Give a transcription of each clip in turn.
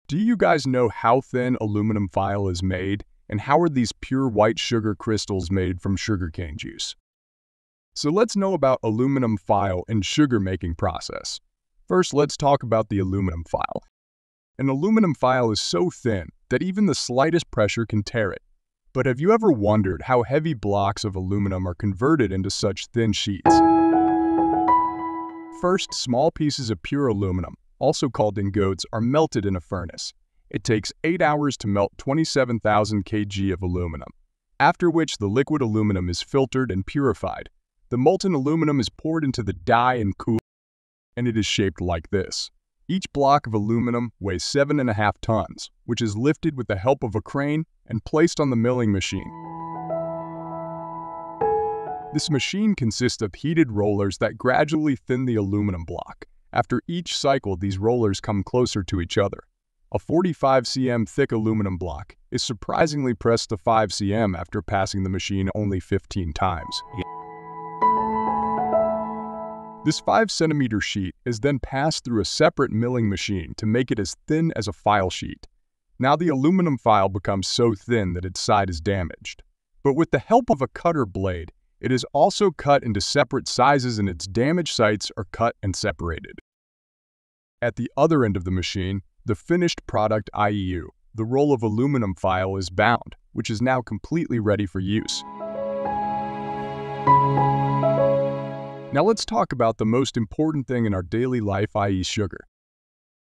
Do you guys know how thin aluminum foil is made, and how are these pure white sugar crystals made from sugarcane juice? So let's know about aluminum foil and sugar making process. First, let's talk about the aluminum foil. An aluminum foil is so thin that even the slightest pressure can tear it. But have you ever wondered how heavy blocks of aluminum are converted into such thin sheets? First, small pieces of pure aluminum, also called ingots, are melted in a furnace. It takes 8 hours to melt 27,000 kg of aluminum, after which the liquid aluminum is filtered and purified. The molten aluminum is poured into the die and cooled, and it is shaped like this. Each block of aluminum weighs 7.5 tons, which is lifted with the help of a crane and placed on the milling machine. This machine consists of heated rollers that gradually thin the aluminum block. After each cycle, these rollers come closer to each other. A 45 cm thick aluminum block is surprisingly pressed to 5 cm after passing the machine only 15 times. This 5 cm sheet is then passed through a separate milling machine to make it as thin as a file sheet. Now the aluminum file becomes so thin that its side is damaged. But with the help of a cutter blade, it is also cut into separate sizes and its damaged sites are cut and separated. At the other end of the machine, the finished product, i.e., the roll of aluminum foil, is bound, which is now completely ready for use. Now let's talk about the most important thing in our daily life, i.e. sugar.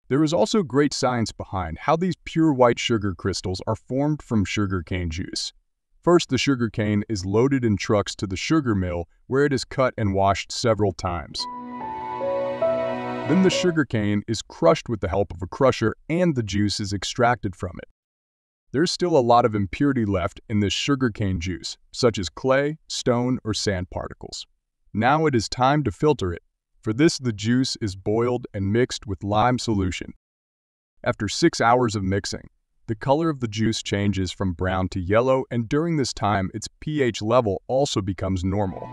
There is also great science behind how these pure white sugar crystals are formed from sugarcane juice. First, the sugarcane is loaded in trucks to the sugar mill, where it is cut and washed several times. Then the sugarcane is crushed with the help of a crusher and the juice is extracted from it. There's still a lot of impurity left in this sugarcane juice, such as clay, stone, or sand particles. Now it is time to filter it. For this, the juice is boiled and mixed with lime solution. After 6 hours of mixing, the color of the juice changes from brown to yellow, and during this time, its pH level also becomes normal.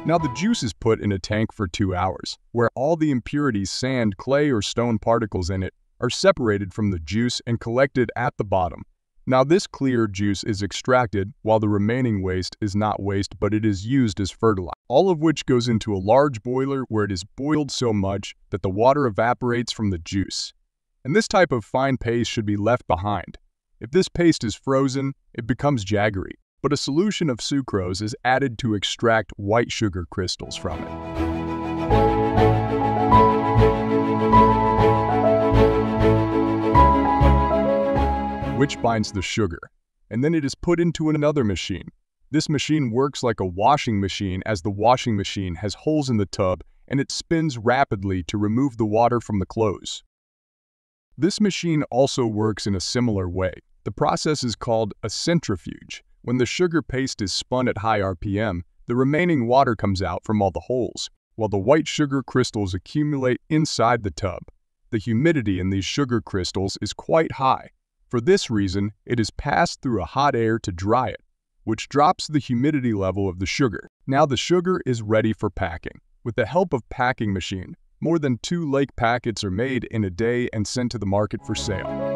Now the juice is put in a tank for 2 hours, where all the impurities, sand, clay, or stone particles in it, are separated from the juice and collected at the bottom. Now this clear juice is extracted, while the remaining waste is not waste, but it is used as fertilizer, all of which goes into a large boiler where it is boiled so much that the water evaporates from the juice. And this type of fine paste should be left behind. If this paste is frozen, it becomes jaggery, but a solution of sucrose is added to extract white sugar crystals from it. Which binds the sugar, and then it is put into another machine. This machine works like a washing machine, as the washing machine has holes in the tub and it spins rapidly to remove the water from the clothes. This machine also works in a similar way. The process is called a centrifuge. When the sugar paste is spun at high RPM, the remaining water comes out from all the holes, while the white sugar crystals accumulate inside the tub. The humidity in these sugar crystals is quite high. For this reason, it is passed through a hot air to dry it, which drops the humidity level of the sugar. Now the sugar is ready for packing. With the help of packing machine, more than 2 lakh packets are made in a day and sent to the market for sale.